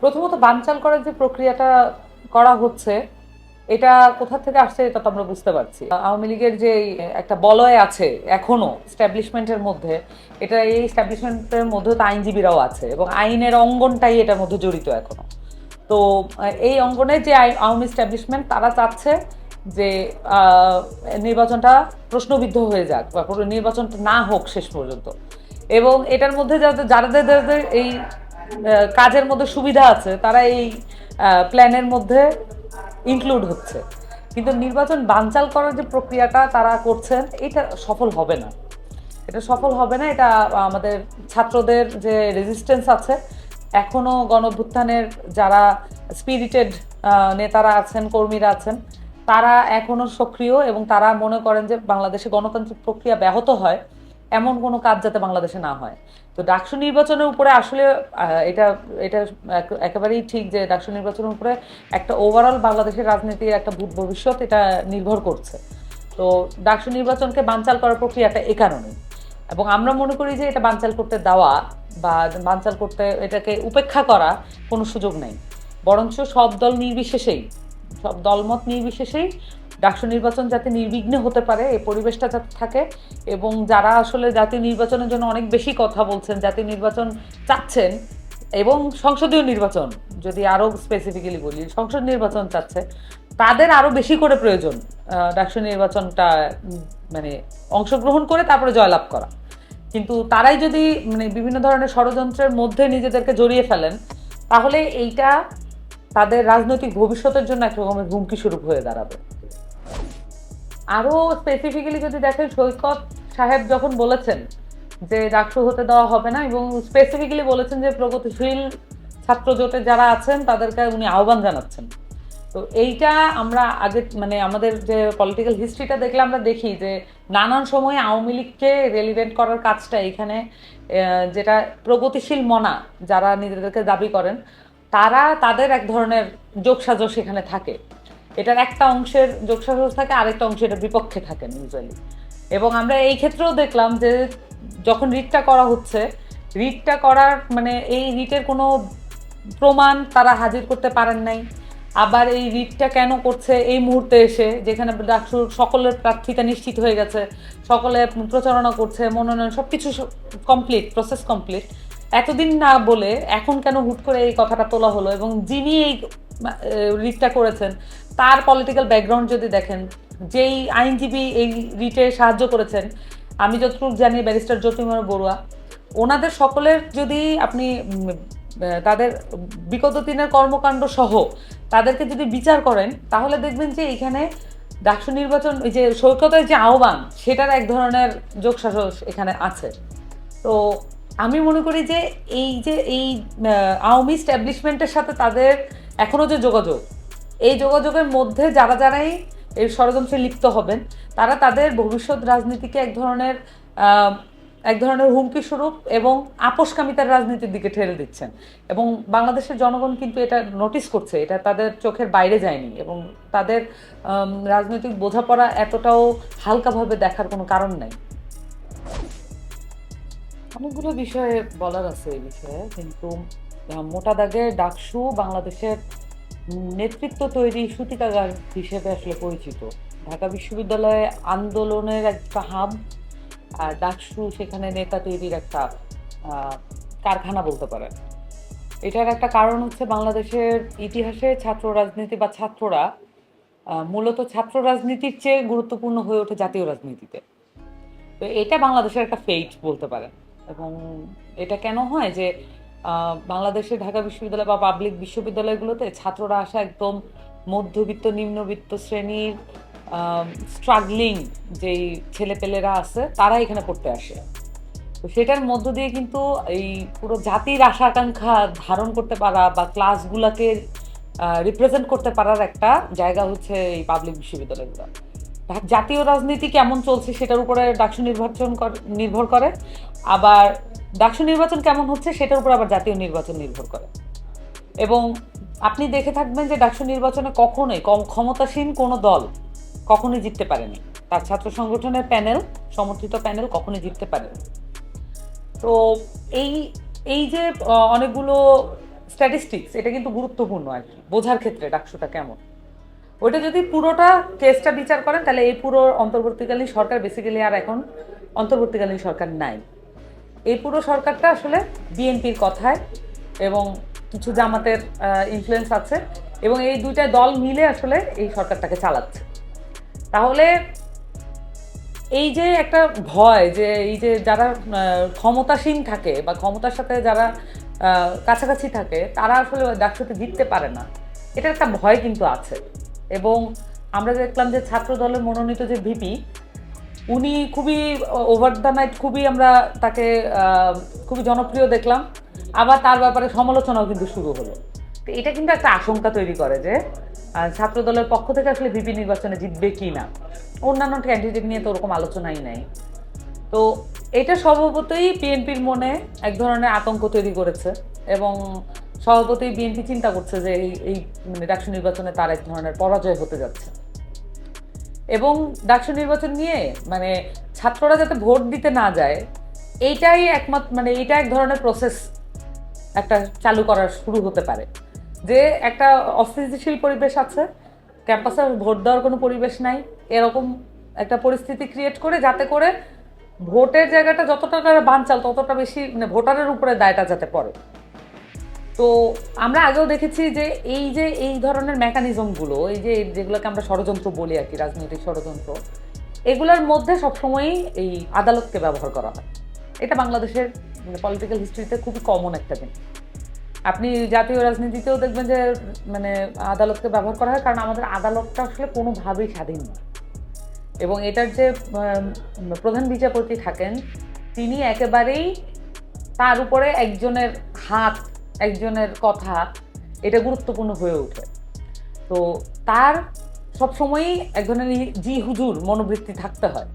প্রথমত বানচাল করার যে প্রক্রিয়াটা করা হচ্ছে এটা কোথা থেকে আসছে এটা তো আমরা বুঝতে পারছি। আওয়ামী লীগের যে একটা বলয় আছে এখনো স্ট্যাবলিশমেন্টের মধ্যে, এটা এই স্ট্যাবলিশমেন্টের মধ্যে তো আইনজীবীরাও আছে এবং আইনের অঙ্গনটাই এটার মধ্যে জড়িত এখনো। তো এই অঙ্গনের যে আওয়ামী স্ট্যাবলিশমেন্ট তারা চাচ্ছে যে নির্বাচনটা প্রশ্নবিদ্ধ হয়ে যাক বা নির্বাচনটা না হোক শেষ পর্যন্ত। এবং এটার মধ্যে যাদের যাদের যাদের এই কাজের মধ্যে সুবিধা আছে তারা এই প্ল্যানের মধ্যে ইনক্লুড হচ্ছে। কিন্তু নির্বাচন বানচাল করার যে প্রক্রিয়াটা তারা করছেন এটা সফল হবে না। এটা সফল হবে না। এটা আমাদের ছাত্রদের যে রেজিস্ট্যান্স আছে, এখনো গণঅভ্যুত্থানের যারা স্পিরিটেড নেতারা আছেন, কর্মীরা আছেন, তারা এখনো সক্রিয় এবং তারা মনে করেন যে বাংলাদেশে গণতান্ত্রিক প্রক্রিয়া ব্যাহত হয় এমন কোনো কাজ যাতে বাংলাদেশে না হয়। তো ডাকসু নির্বাচনের উপরে আসলে এটা এটা একেবারেই ঠিক যে ডাকসু নির্বাচনের উপরে একটা ওভারঅল বাংলাদেশের রাজনীতির একটা ভবিষ্যৎ এটা নির্ভর করছে। তো ডাকসু নির্বাচনকে বানচাল করার প্রক্রিয়াটা এ কারণেই। এবং আমরা মনে করি যে এটা বানচাল করতে দেওয়া বা বানচাল করতে এটাকে উপেক্ষা করা কোনো সুযোগ নেই। বরঞ্চ সব দল নির্বিশেষেই, সব দলমত নির্বিশেষেই ডাকসু নির্বাচন যাতে নির্বিঘ্নে হতে পারে এই পরিবেশটা যাতে থাকে। এবং যারা আসলে জাতীয় নির্বাচনের জন্য অনেক বেশি কথা বলছেন, জাতীয় নির্বাচন চাচ্ছেন এবং সংসদীয় নির্বাচন, যদি আরও স্পেসিফিক্যালি বলি সংসদ নির্বাচন চাচ্ছে, তাদের আরও বেশি করে প্রয়োজন ডাকসু নির্বাচনটা মানে অংশগ্রহণ করে তারপরে জয়লাভ করা। কিন্তু তারাই যদি মানে বিভিন্ন ধরনের ষড়যন্ত্রের মধ্যে নিজেদেরকে জড়িয়ে ফেলেন, তাহলে এইটা তাদের রাজনৈতিক ভবিষ্যতের জন্য এক রকমের হুমকি স্বরূপ হয়ে দাঁড়াবে। আরও স্পেসিফিক্যালি যদি দেখেন, সৈকত সাহেব যখন বলেছেন যে ডাকসু হতে দেওয়া হবে না এবং স্পেসিফিক্যালি বলেছেন যে প্রগতিশীল ছাত্র জোটে যারা আছেন তাদেরকে উনি আহ্বান জানাচ্ছেন। তো এইটা আমরা আগে মানে আমাদের যে পলিটিক্যাল হিস্ট্রিটা দেখলে আমরা দেখি যে নানান সময়ে আওয়ামী লীগকে রেলিভেন্ট করার কাজটা এখানে যেটা প্রগতিশীল মনা যারা নিজেদেরকে দাবি করেন তারা তাদের এক ধরনের যোগসাজশ এখানে থাকে। এটার একটা অংশের যোগসাজশ থাকে, আরেকটা অংশ এটার বিপক্ষে থাকেন ইউজুয়ালি। এবং আমরা এই ক্ষেত্রেও দেখলাম যে যখন রিটটা করা হচ্ছে, রিটটা করার মানে এই রিটের কোনো প্রমাণ তারা হাজির করতে পারেন নাই। আবার এই রিটটা কেন করছে এই মুহূর্তে এসে, যেখানে ডাকসুর সকলের প্রার্থিতা নিশ্চিত হয়ে গেছে, সকলে প্রচারণা করছে, মনোনয়ন সব কিছু কমপ্লিট, প্রসেস কমপ্লিট, এতদিন না বলে এখন কেন হুট করে এই কথাটা তোলা হলো? এবং যিনি এই রিটটা করেছেন তার পলিটিক্যাল ব্যাকগ্রাউন্ড যদি দেখেন, যেই আইনজীবী এই রিটে সাহায্য করেছেন, আমি যতটুকু জানি ব্যারিস্টার জ্যোতির্ময় বড়ুয়া, ওনাদের সকলের যদি আপনি তাদের বিগত দিনের কর্মকাণ্ড সহ তাদেরকে যদি বিচার করেন, তাহলে দেখবেন যে এখানে ডাকসু নির্বাচন ওই যে সৈকতের যে আহ্বান সেটার এক ধরনের যোগসাজশ এখানে আছে। তো আমি মনে করি যে এই আওয়ামী স্ট্যাবলিশমেন্টের সাথে তাদের এখনো যে যোগাযোগ, এই যোগাযোগের মধ্যে যারা যারাই এই ষড়যন্ত্রে লিপ্ত হবেন তারা তাদের ভবিষ্যৎ রাজনীতিকে এক ধরনের হুমকি স্বরূপ এবং আপোষকামিতার রাজনীতির দিকে ঠেলে দিচ্ছেন। এবং বাংলাদেশের জনগণ কিন্তু এটা নোটিস করছে, এটা তাদের চোখের বাইরে যায়নি এবং তাদের রাজনৈতিক বোঝাপড়া এতটাও হালকাভাবে দেখার কোনো কারণ নাই। অনেকগুলো বিষয়ে বলার আছে এই বিষয়ে, কিন্তু মোটা দাগে ডাকসু বাংলাদেশের নেতৃত্ব তৈরি সূতিকাগার হিসেবে আসলে পরিচিত। ঢাকা বিশ্ববিদ্যালয়ে আন্দোলনের একটা হাব, আর ডাকসু সেখানে নেতা তৈরির একটা কারখানা বলতে পারেন। এটার একটা কারণ হচ্ছে বাংলাদেশের ইতিহাসে ছাত্র রাজনীতি বা ছাত্ররা মূলত ছাত্র রাজনীতির চেয়ে গুরুত্বপূর্ণ হয়ে ওঠে জাতীয় রাজনীতিতে। তো এটা বাংলাদেশের একটা ফেট বলতে পারেন। এবং এটা কেন হয় যে বাংলাদেশের ঢাকা বিশ্ববিদ্যালয় বা পাবলিক বিশ্ববিদ্যালয়গুলোতে ছাত্ররা আসা একদম মধ্যবিত্ত নিম্নবিত্ত শ্রেণীর স্ট্রাগলিং যেই ছেলেপেলেরা আছে তারা এখানে পড়তে আসে। তো সেটার মধ্য দিয়ে কিন্তু এই পুরো জাতির আশা আকাঙ্ক্ষা ধারণ করতে পারা বা ক্লাসগুলোকে রিপ্রেজেন্ট করতে পারার একটা জায়গা হচ্ছে এই পাবলিক বিশ্ববিদ্যালয়গুলো। জাতীয় রাজনীতি কেমন চলছে সেটার উপরে ডাকসু নির্ভর করে, আবার ডাকসু নির্বাচন কেমন হচ্ছে সেটার উপর আবার জাতীয় নির্বাচন নির্ভর করে। এবং আপনি দেখে থাকবেন যে ডাকসু নির্বাচনে কখনোই ক্ষমতাসীন কোনো দল কখনোই জিততে পারেনি, তার ছাত্র সংগঠনের প্যানেল, সমর্থিত প্যানেল কখনোই জিততে পারেনি। তো এই এই যে অনেকগুলো স্ট্যাটিস্টিক্স এটা কিন্তু গুরুত্বপূর্ণ আর কি বোঝার ক্ষেত্রে ডাকসুটা কেমন। ওইটা যদি পুরোটা কেসটা বিচার করেন তাহলে এই পুরো অন্তর্বর্তীকালীন সরকার বেসিক্যালি আর এখন অন্তর্বর্তীকালীন সরকার নাই। এই পুরো সরকারটা আসলে বিএনপির কথায় এবং কিছু জামাতের ইনফ্লুয়েন্স আছে এবং এই দুইটা দল মিলে আসলে এই সরকারটাকে চালাচ্ছে। তাহলে এই যে একটা ভয় যে এই যে যারা ক্ষমতাসীন থাকে বা ক্ষমতার সাথে যারা কাছাকাছি থাকে তারা আসলে ডাকসুতে জিততে পারে না, এটার একটা ভয় কিন্তু আছে। এবং আমরা দেখলাম যে ছাত্র দলের মনোনীত যে ভিপি উনি খুবই ওভার দ্য নাইট খুবই আমরা তাকে খুবই জনপ্রিয় দেখলাম, আবার তার ব্যাপারে সমালোচনাও কিন্তু শুরু হলো। তো এটা কিন্তু একটা আশঙ্কা তৈরি করে যে ছাত্র দলের পক্ষ থেকে আসলে ভিপি নির্বাচনে জিতবে কি না। অন্যান্য ক্যান্ডিডেট নিয়ে তো ওরকম আলোচনাই নাই। তো এটা স্বভাবতই বিএনপির মনে এক ধরনের আতঙ্ক তৈরি করেছে এবং স্বভাবতই বিএনপি চিন্তা করছে যে এই মানে ডাকসু নির্বাচনে তার এক ধরনের পরাজয় হতে যাচ্ছে। এবং ডাকসু নির্বাচন নিয়ে মানে ছাত্ররা যাতে ভোট দিতে না যায় এইটাই একমাত্র মানে এইটা এক ধরনের প্রসেস একটা চালু করা শুরু হতে পারে। যে একটা অস্থিতিশীল পরিবেশ আছে, ক্যাম্পাসে ভোট দেওয়ার কোনো পরিবেশ নাই, এরকম একটা পরিস্থিতি ক্রিয়েট করে যাতে করে ভোটের জায়গাটা যতটা বানচাল ততটা বেশি মানে ভোটারের উপরে দায়টা যাতে পড়ে। তো আমরা আগেও দেখেছি যে এই ধরনের মেকানিজমগুলো এই যে যেগুলোকে আমরা ষড়যন্ত্র বলি আর কি, রাজনৈতিক ষড়যন্ত্র, এগুলোর মধ্যে সবসময়ই এই আদালতকে ব্যবহার করা হয়। এটা বাংলাদেশের পলিটিক্যাল হিস্ট্রিতে খুবই কমন একটা জিনিস। আপনি জাতীয় রাজনীতিতেও দেখবেন যে মানে আদালতকে ব্যবহার করা হয়, কারণ আমাদের আদালতটা আসলে কোনোভাবেই স্বাধীন না। এবং এটার যে প্রধান বিচারপতি থাকেন তিনি একেবারেই তার উপরে একজনের হাত একজনের কথা এটা গুরুত্বপূর্ণ হয়ে ওঠে। তো তার সবসময়ই এক ধরনের জি হুজুর মনোবৃত্তি থাকতে হয়।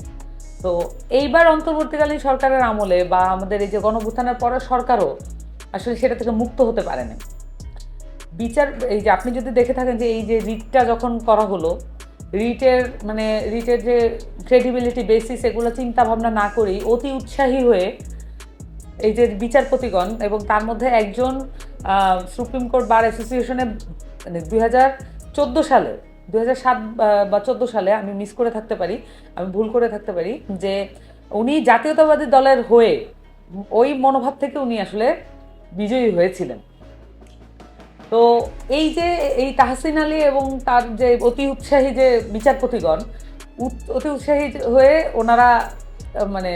তো এইবার অন্তর্বর্তীকালীন সরকারের আমলে বা আমাদের এই যে গণঅভ্যুত্থানের পরে সরকারও আসলে সেটা থেকে মুক্ত হতে পারেনি। বিচার এই যে আপনি যদি দেখে থাকেন যে এই যে রিটটা যখন করা হলো, রিটের যে ক্রেডিবিলিটি বেসিস এগুলো চিন্তা ভাবনা না করেই অতি উৎসাহী হয়ে এই যে বিচারপতিগণ এবং তার মধ্যে একজন সুপ্রিম কোর্ট বার অ্যাসোসিয়েশনে মানে 2014 সালে 2007 বা 14 সালে আমি মিস করে থাকতে পারি, আমি ভুল করে থাকতে পারি, যে উনি জাতীয়তাবাদী দলের হয়ে ওই মনোভাব থেকে উনি আসলে বিজয়ী হয়েছিলেন। তো এই যে এই তাহসিন আলী এবং তার যে অতি উৎসাহী যে বিচারপতিগণ অতি উৎসাহী হয়ে ওনারা মানে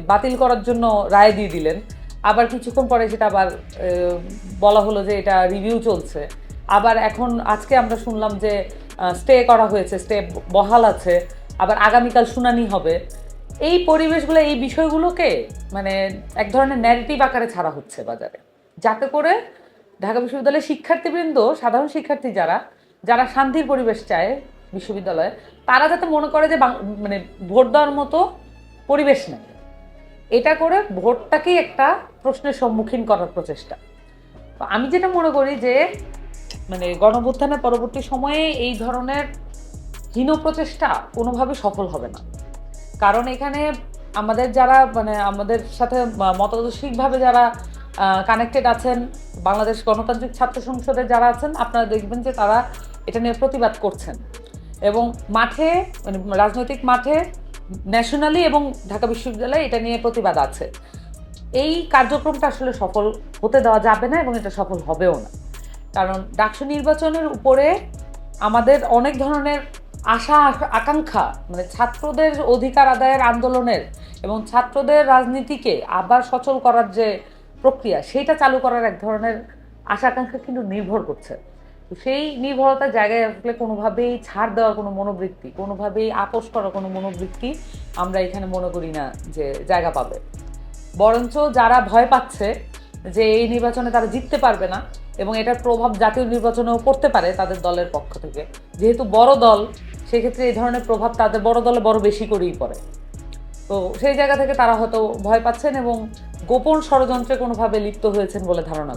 বাতিল করার জন্য রায় দিয়ে দিলেন। আবার কিছুক্ষণ পরে সেটা আবার বলা হলো যে এটা রিভিউ চলছে। আবার এখন আজকে আমরা শুনলাম যে স্টে করা হয়েছে, স্টে বহাল আছে, আবার আগামীকাল শুনানি হবে। এই পরিবেশগুলো এই বিষয়গুলোকে মানে এক ধরনের ন্যারেটিভ আকারে ছাড়া হচ্ছে বাজারে, যাতে করে ঢাকা বিশ্ববিদ্যালয়ের শিক্ষার্থীবৃন্দ, সাধারণ শিক্ষার্থী যারা যারা শান্তির পরিবেশ চায় বিশ্ববিদ্যালয়ে, তারা যাতে মনে করে যে মানে ভোট দেওয়ার মতো পরিবেশ নেই। এটা করে ভোটটাকেই একটা প্রশ্নের সম্মুখীন করার প্রচেষ্টা। তো আমি যেটা মনে করি যে মানে গণঅভ্যুত্থানের পরবর্তী সময়ে এই ধরনের হীন প্রচেষ্টা কোনোভাবে সফল হবে না। কারণ এখানে আমাদের যারা মানে আমাদের সাথে মতাদর্শিকভাবে যারা কানেক্টেড আছেন, বাংলাদেশ গণতান্ত্রিক ছাত্র সংসদের যারা আছেন, আপনারা দেখবেন যে তারা এটা নিয়ে প্রতিবাদ করছেন এবং মাঠে মানে রাজনৈতিক মাঠে ন্যাশনালি এবং ঢাকা বিশ্ববিদ্যালয়ে এটা নিয়ে প্রতিবাদ আছে। এই কার্যক্রমটা আসলে সফল হতে দেওয়া যাবে না এবং এটা সফল হবেও না। কারণ ডাকসু নির্বাচনের উপরে আমাদের অনেক ধরনের আশা আকাঙ্ক্ষা মানে ছাত্রদের অধিকার আদায়ের আন্দোলনের এবং ছাত্রদের রাজনীতিকে আবার সচল করার যে প্রক্রিয়া সেইটা চালু করার এক ধরনের আশা আকাঙ্ক্ষা কিন্তু নির্ভর করছে। তো সেই নির্ভরতার জায়গায় আসলে কোনোভাবেই ছাড় দেওয়ার কোনো মনোবৃত্তি, কোনোভাবেই আপোষ করার কোনো মনোবৃত্তি আমরা এখানে মনে করি না যে জায়গা পাবে। বরঞ্চ যারা ভয় পাচ্ছে যে এই নির্বাচনে তারা জিততে পারবে না এবং এটার প্রভাব জাতীয় নির্বাচনেও পড়তে পারে তাদের দলের পক্ষ থেকে, যেহেতু বড় দল সেক্ষেত্রে এই ধরনের প্রভাব তাদের বড় দলে বড় বেশি করেই পড়ে। তো সেই জায়গা থেকে তারা হয়তো ভয় পাচ্ছেন এবং গোপন ষড়যন্ত্রে কোনোভাবে লিপ্ত হয়েছেন বলে ধারণা